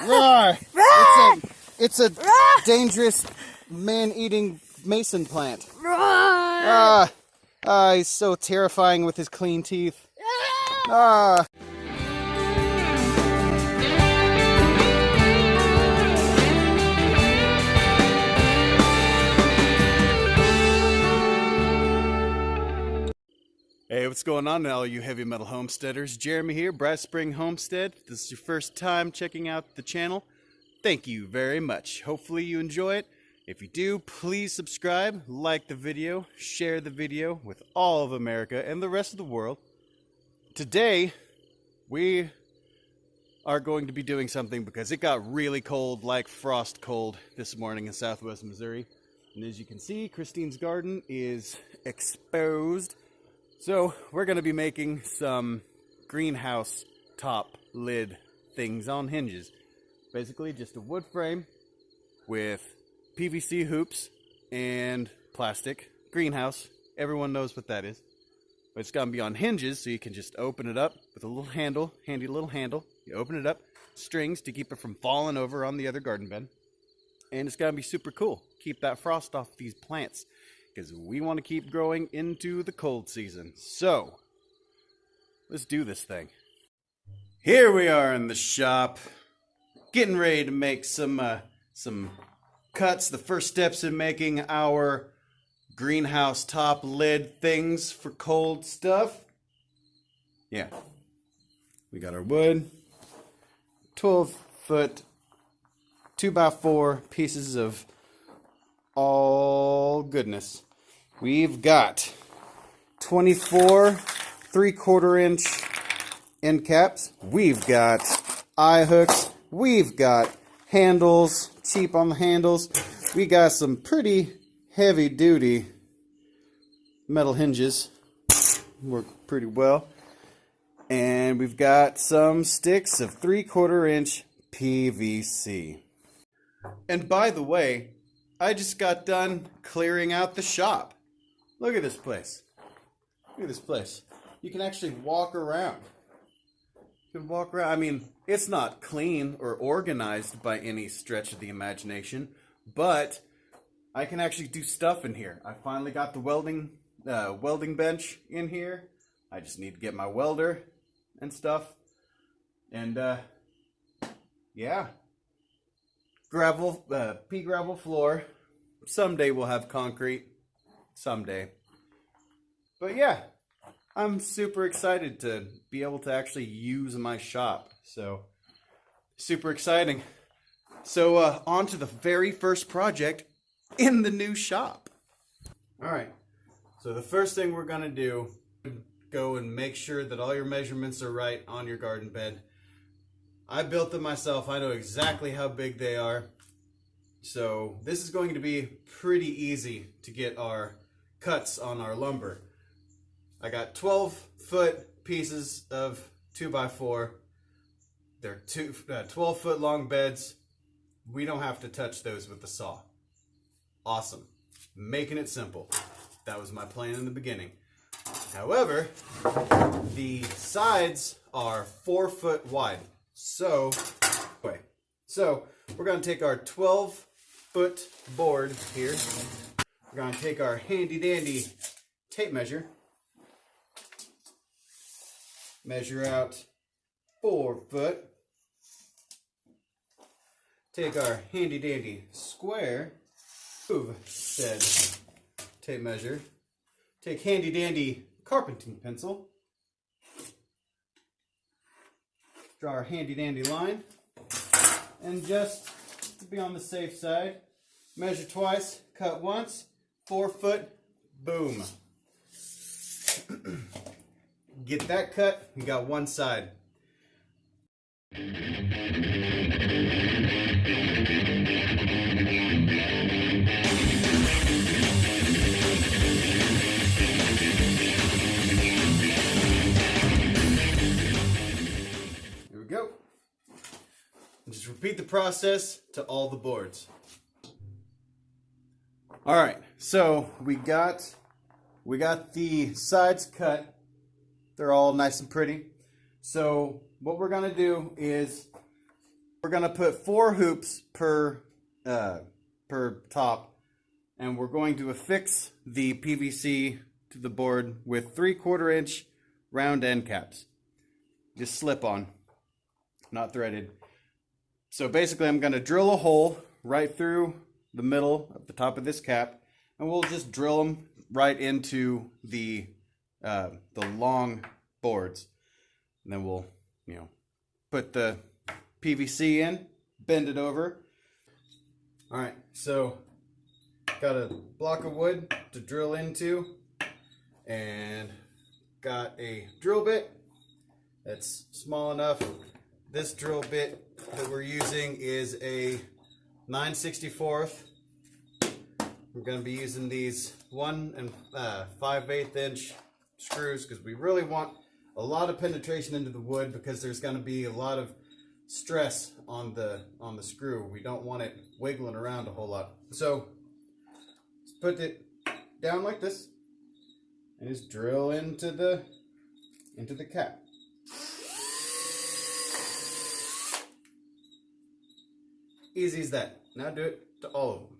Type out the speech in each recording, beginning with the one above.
Roar! It's a dangerous man-eating mason plant. He's so terrifying with his clean teeth. Hey, what's going on now, you heavy metal homesteaders? Jeremy here, Bright Spring Homestead. If this is your first time checking out the channel, thank you very much. Hopefully you enjoy it. If you do, please subscribe, like the video, share the video with all of America and the rest of the world. Today, we are going to be doing something because it got really cold, like frost cold, this morning in southwest Missouri. And as you can see, Christine's garden is exposed. So we're going to be making some greenhouse top lid things on hinges. Basically just a wood frame with PVC hoops and plastic greenhouse. Everyone knows what that is. But it's going to be on hinges, so you can just open it up with a little handle, handy little handle. You open it up, strings to keep it from falling over on the other garden bed. And it's going to be super cool. Keep that frost off these plants, because we want to keep growing into the cold season. So, let's do this thing. Here we are in the shop, getting ready to make some cuts. The first steps in making our greenhouse top lid things for cold stuff. Yeah, we got our wood, 12-foot 2x4 pieces of all goodness. We've got 24 3/4 inch end caps. We've got eye hooks. We've got handles, cheap on the handles. We got some pretty heavy duty metal hinges. Work pretty well. And we've got some sticks of 3/4 inch PVC. And by the way, I just got done clearing out the shop. Look at this place. Look at this place. You can actually walk around. You can walk around. I mean, it's not clean or organized by any stretch of the imagination, but I can actually do stuff in here. I finally got the welding bench in here. I just need to get my welder and stuff. And yeah. Pea gravel floor. Someday we'll have concrete. Someday. But yeah, I'm super excited to be able to actually use my shop. So, super exciting. So, on to the very first project in the new shop. Alright, so the first thing we're going to do, go and make sure that all your measurements are right on your garden bed. I built them myself. I know exactly how big they are. So this is going to be pretty easy to get our cuts on our lumber. I got 12-foot pieces of 2x4. They're 12-foot long beds. We don't have to touch those with the saw. Awesome. Making it simple. That was my plan in the beginning. However, the sides are 4 foot wide. So we're going to take our 12-foot board here. We're going to take our handy dandy tape measure. Measure out 4 foot. Take our handy dandy square. Move said tape measure. Take handy dandy carpenting pencil. Draw our handy dandy line, and just to be on the safe side, measure twice, cut once, 4 foot, boom. Get that cut, we got one side. Go. And just repeat the process to all the boards. All right, so we got the sides cut. They're all nice and pretty. So what we're gonna do is We're gonna put 4 hoops per top, and we're going to affix the PVC to the board with 3/4 inch round end caps. Just slip on, not threaded. So basically I'm gonna drill a hole right through the middle of the top of this cap, and we'll just drill them right into the long boards. And then we'll, put the PVC in, bend it over. All right, so got a block of wood to drill into, and got a drill bit that's small enough. This drill bit that we're using is a 9/64. We're going to be using these 1 5/8 inch screws because we really want a lot of penetration into the wood, because there's going to be a lot of stress on the screw. We don't want it wiggling around a whole lot. So let's put it down like this and just drill into the cap. Easy as that. Now do it to all of them.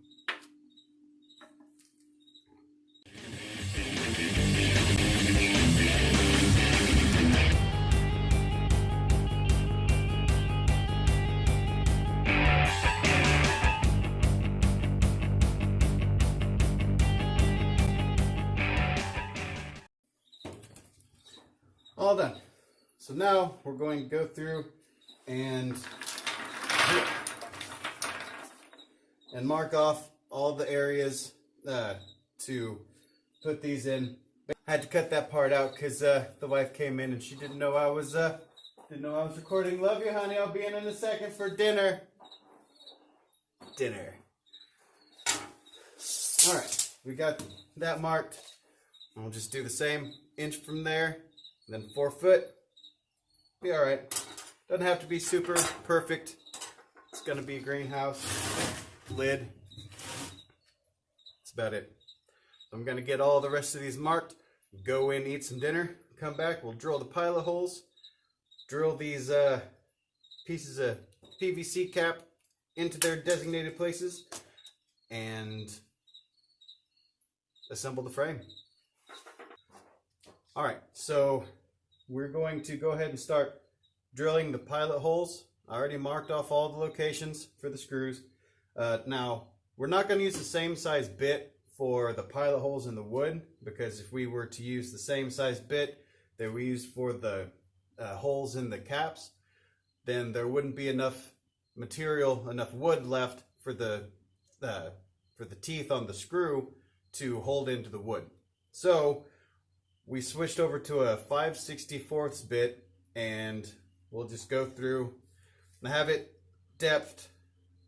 All done. So now we're going to go through and mark off all the areas to put these in. I had to cut that part out because the wife came in and she didn't know I was recording. Love you, honey. I'll be in a second for dinner. All right, we got that marked. And we'll just do the same inch from there, then 4 foot. Be all right. Doesn't have to be super perfect. It's gonna be a greenhouse. Lid. That's about it. I'm gonna get all the rest of these marked, go in, eat some dinner, come back, we'll drill the pilot holes, drill these pieces of PVC cap into their designated places, and assemble the frame. All right, so we're going to go ahead and start drilling the pilot holes. I already marked off all the locations for the screws. Now, we're not going to use the same size bit for the pilot holes in the wood, because if we were to use the same size bit that we used for the holes in the caps, then there wouldn't be enough material, enough wood left for the teeth on the screw to hold into the wood. So we switched over to a 5/64 bit, and we'll just go through and have it depth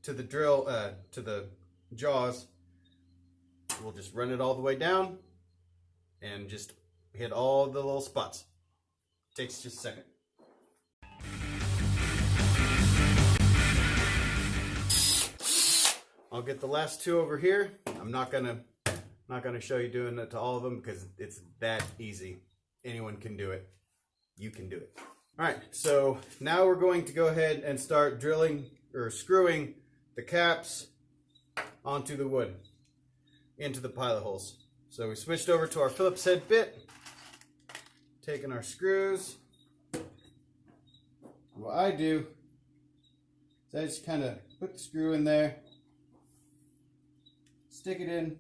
to the drill, to the jaws. We'll just run it all the way down and just hit all the little spots. Takes just a second. I'll get the last 2 over here. I'm not gonna show you doing it to all of them because it's that easy. Anyone can do it. You can do it. All right, so now we're going to go ahead and start drilling or screwing the caps onto the wood, into the pilot holes. So we switched over to our Phillips head bit, taking our screws. What I do is I just kind of put the screw in there, stick it in,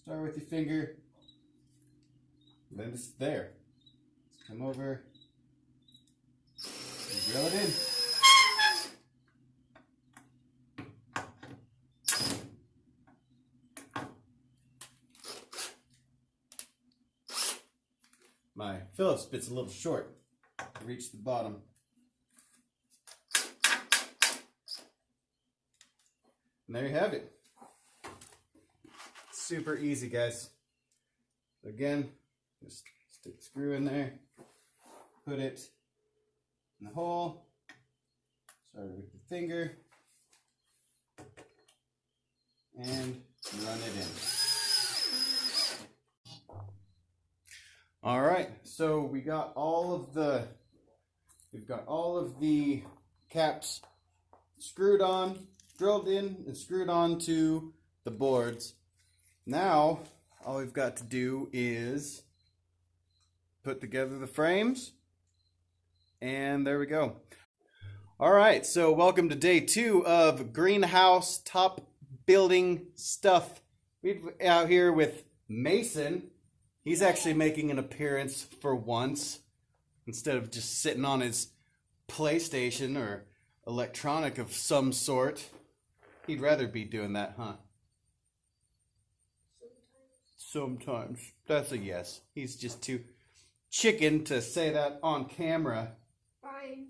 start with your finger, and then it's there. Just come over and drill it in. My Phillips bit's a little short to reach the bottom. And there you have it. Super easy, guys. Again, just stick the screw in there, put it in the hole, start with the finger, and run it in. All right, so we've got all of the caps screwed on, drilled in and screwed on to the boards. Now, all we've got to do is put together the frames, and there we go. All right, so welcome to day 2 of greenhouse top building stuff. We're out here with Mason. He's actually making an appearance for once instead of just sitting on his PlayStation or electronic of some sort. He'd rather be doing that, huh? Sometimes. That's a yes. He's just too chicken to say that on camera. Fine.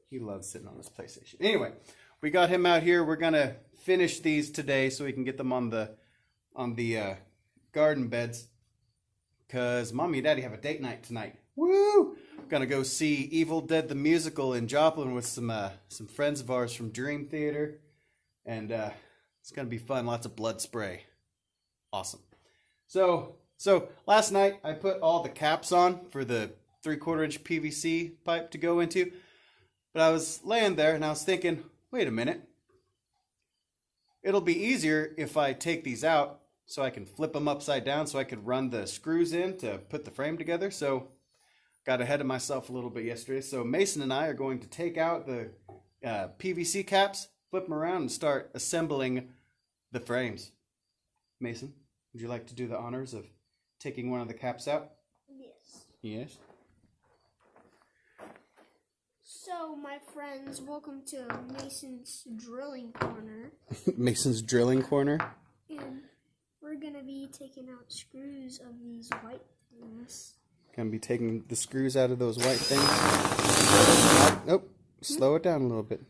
He loves sitting on his PlayStation. Anyway, we got him out here. We're gonna finish these today so we can get them on the garden beds. Cause Mommy and Daddy have a date night tonight. Woo! Gonna go see Evil Dead the Musical in Joplin with some friends of ours from Dream Theater, and it's gonna be fun. Lots of blood spray. Awesome. So last night I put all the caps on for the 3/4 inch PVC pipe to go into. But I was laying there and I was thinking, wait a minute. It'll be easier if I take these out so I can flip them upside down so I could run the screws in to put the frame together. So got ahead of myself a little bit yesterday. So Mason and I are going to take out the PVC caps, flip them around, and start assembling the frames. Mason, would you like to do the honors of taking one of the caps out? Yes. Yes. So, my friends, welcome to Mason's Drilling Corner. Mason's Drilling Corner. And we're going to be taking out screws of these white things. Gonna be taking the screws out of those white things. Nope. Slow it down a little bit.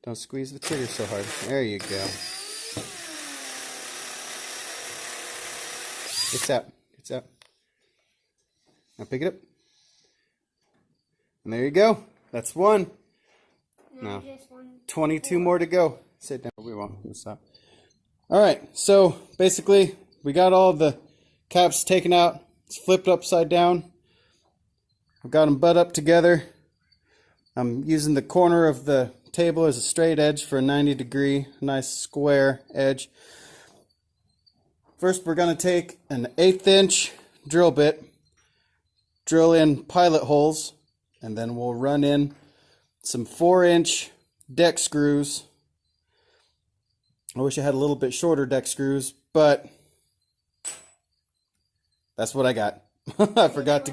Don't squeeze the trigger so hard. There you go. It's out. It's out. Now pick it up. And there you go. That's one. Now, 22 more to go. Sit down. We won't. We'll stop. All right. So basically, we got all the caps taken out. It's flipped upside down. I've got them butt up together. I'm using the corner of the table as a straight edge for a 90-degree, nice square edge. First, we're going to take an 1/8 inch drill bit, drill in pilot holes, and then we'll run in some 4-inch deck screws. I wish I had a little bit shorter deck screws, but that's what I got. I forgot to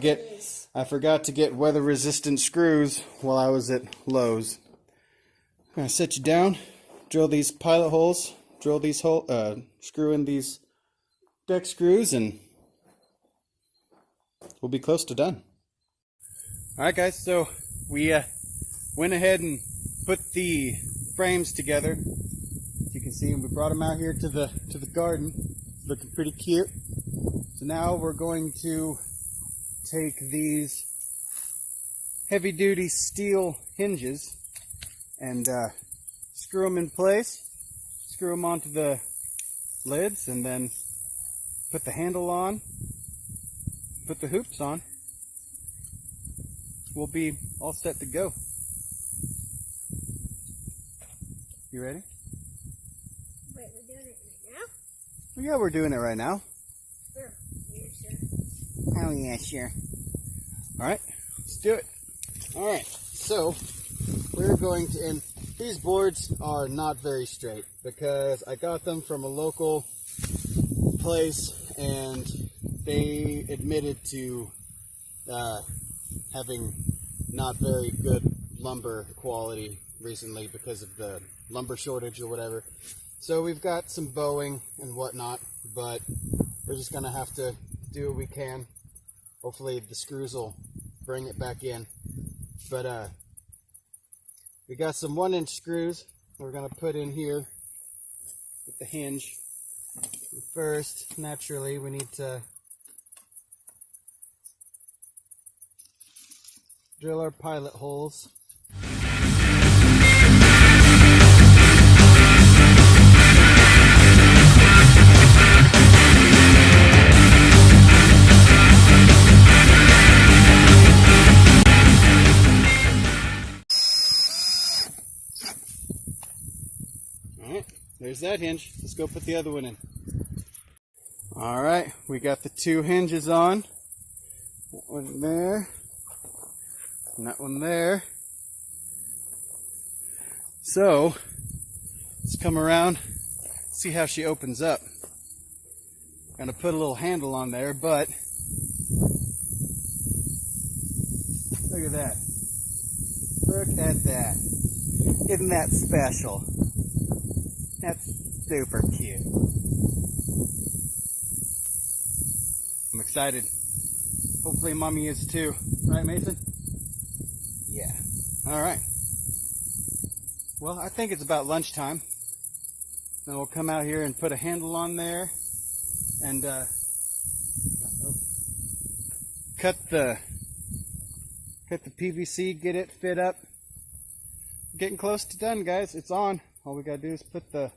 get weather-resistant screws while I was at Lowe's. I'm gonna set you down, drill these pilot holes, drill these screw in these deck screws, and we'll be close to done. All right, guys. So we went ahead and put the frames together. As you can see, we brought them out here to the garden, looking pretty cute. So now we're going to take these heavy-duty steel hinges and screw them in place, screw them onto the lids, and then put the handle on, put the hoops on. We'll be all set to go. You ready? Wait, we're doing it right now? Yeah, we're doing it right now. Sure. Yeah, sure. Oh yeah, sure. Alright, let's do it. Alright, so we're going to, and these boards are not very straight because I got them from a local place and they admitted to having not very good lumber quality recently because of the lumber shortage or whatever. So we've got some bowing and whatnot, but we're just gonna have to do what we can. Hopefully the screws will bring it back in. But we got some 1-inch screws we're gonna put in here with the hinge. First, naturally, we need to drill our pilot holes. there's that hinge. Let's go put the other one in. All right, we got the two hinges on. That one there, and that one there. So, let's come around, see how she opens up. Gonna put a little handle on there, but look at that. Look at that. Isn't that special? That's super cute. I'm excited. Hopefully Mommy is too. Right, Mason? Yeah. All right. Well, I think it's about lunchtime. Then we'll come out here and put a handle on there and cut the PVC, get it fit up. Getting close to done, guys. It's on. All we gotta do is put the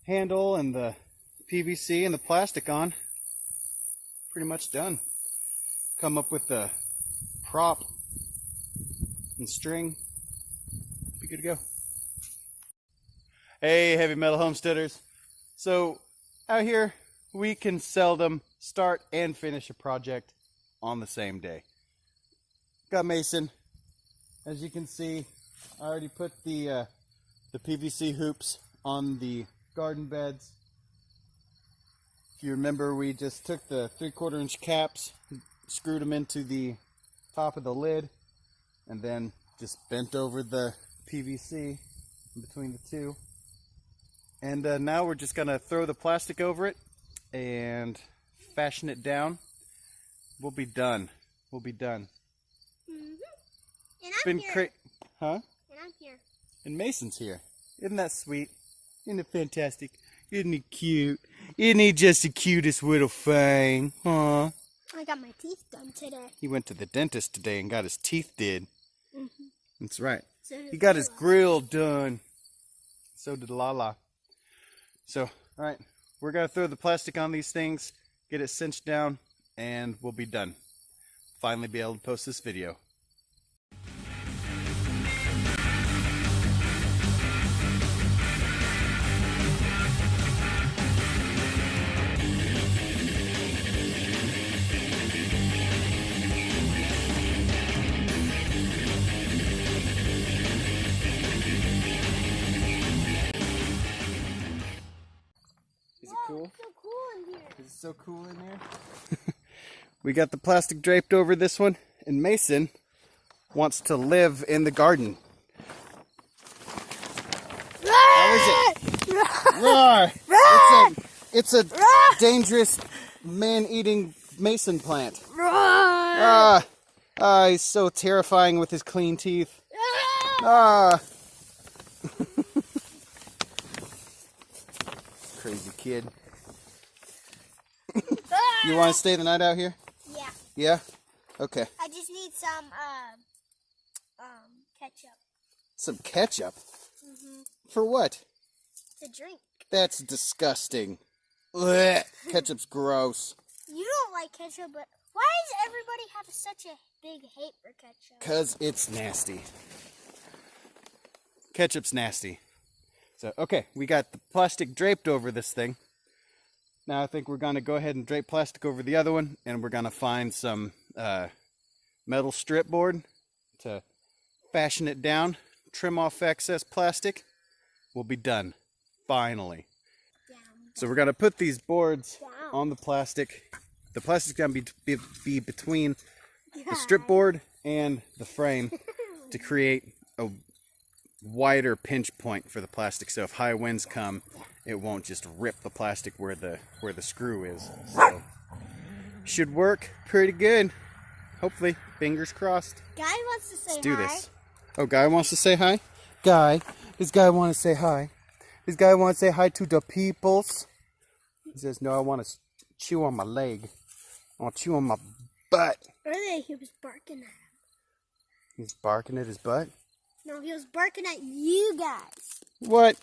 handle and the PVC and the plastic on. Pretty much done. Come up with the prop and string. Be good to go. Hey, heavy metal homesteaders. So out here, we can seldom start and finish a project on the same day. Got Mason. As you can see, I already put the PVC hoops on the garden beds. If you remember, we just took the 3/4 inch caps, screwed them into the top of the lid, and then just bent over the PVC in between the two. And now we're just gonna throw the plastic over it and fashion it down. We'll be done. We'll be done. And I'm here. Huh? And I'm here. And Mason's here. Isn't that sweet? Isn't it fantastic? Isn't he cute? Isn't he just the cutest little thing? Huh? I got my teeth done today. He went to the dentist today and got his teeth did. Mm-hmm. That's right. So He got his grill done. So did Lala. So, alright. We're going to throw the plastic on these things, get it cinched down, and we'll be done. Finally be able to post this video. Cool. It's so cool in here. Is it so cool in here? We got the plastic draped over this one, and Mason wants to live in the garden. How is it? Roar! It's a dangerous man-eating mason plant. He's so terrifying with his clean teeth. Crazy kid. You want to stay the night out here? Yeah. Yeah? Okay. I just need some ketchup. Some ketchup? Mm-hmm. For what? To drink. That's disgusting. Blech. Ketchup's gross. You don't like ketchup, but why does everybody have such a big hate for ketchup? 'Cause it's nasty. Ketchup's nasty. So, okay, we got the plastic draped over this thing. Now I think we're going to go ahead and drape plastic over the other one, and we're going to find some metal strip board to fashion it down, trim off excess plastic. We'll be done, finally. So we're going to put these boards on the plastic. The plastic's going to be between the strip board and the frame to create a wider pinch point for the plastic, so if high winds come, it won't just rip the plastic where the screw is. So should work pretty good. Hopefully, fingers crossed. Guy wants to say hi. Let's do this. Oh, Guy wants to say hi? Guy, does Guy want to say hi? Does Guy want to say hi to the peoples? He says, no, I want to chew on my leg. I want to chew on my butt. Earlier he was barking at him. He's barking at his butt? No, he was barking at you guys. What?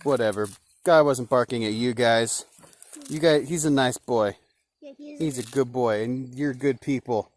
Whatever. Guy wasn't barking at you guys. You guys, he's a nice boy. Yeah, He's a good boy, and you're good people.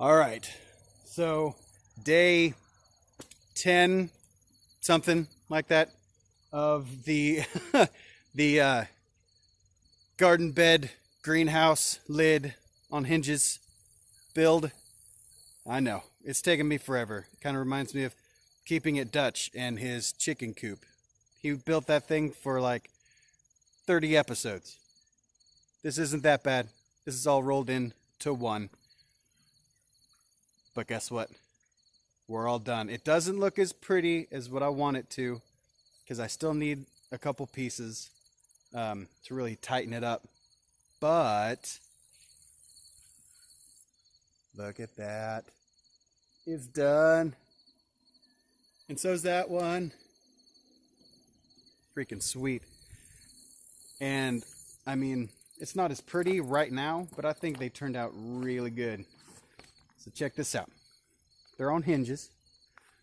All right, so day 10, something like that, of the the garden bed greenhouse lid on hinges build. I know, it's taken me forever. Kind of reminds me of Keeping It Dutch and his chicken coop. He built that thing for like 30 episodes. This isn't that bad. This is all rolled in to one. But guess what? We're all done. It doesn't look as pretty as what I want it to, because I still need a couple pieces to really tighten it up. But look at that. It's done. And so's that one. Freaking sweet. And I mean, it's not as pretty right now, but I think they turned out really good. So check this out. They're on hinges.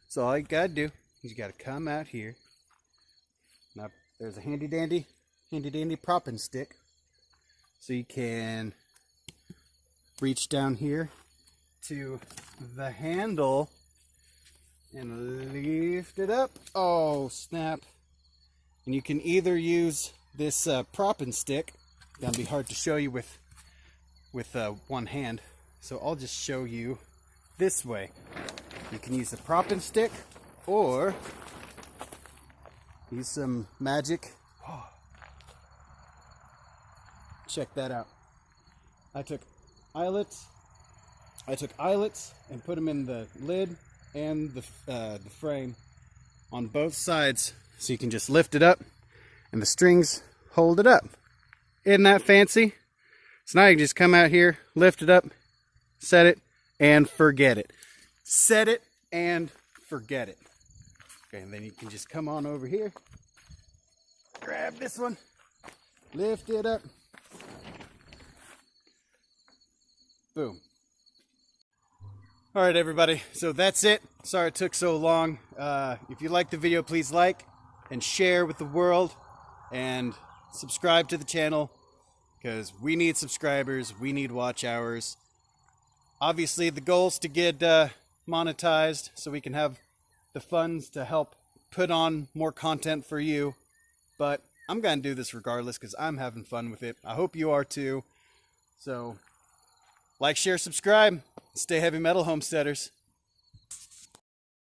So all you gotta do is you gotta come out here. Now there's a handy dandy propping stick. So you can reach down here to the handle and lift it up. Oh snap. And you can either use this propping stick. It's gonna be hard to show you with one hand. So I'll just show you this way. You can use the propping stick or use some magic. Oh. Check that out. I took eyelets and put them in the lid and the frame on both sides, so you can just lift it up and the strings hold it up. Isn't that fancy? So now you can just come out here, lift it up, set it, and forget it. Set it and forget it. Okay, and then you can just come on over here, grab this one, lift it up, boom. All right, everybody, so that's it. Sorry it took so long. If you liked the video, please like and share with the world and subscribe to the channel, because we need subscribers, we need watch hours. Obviously, the goal is to get monetized so we can have the funds to help put on more content for you. But I'm going to do this regardless because I'm having fun with it. I hope you are too. So, like, share, subscribe. Stay heavy metal, homesteaders.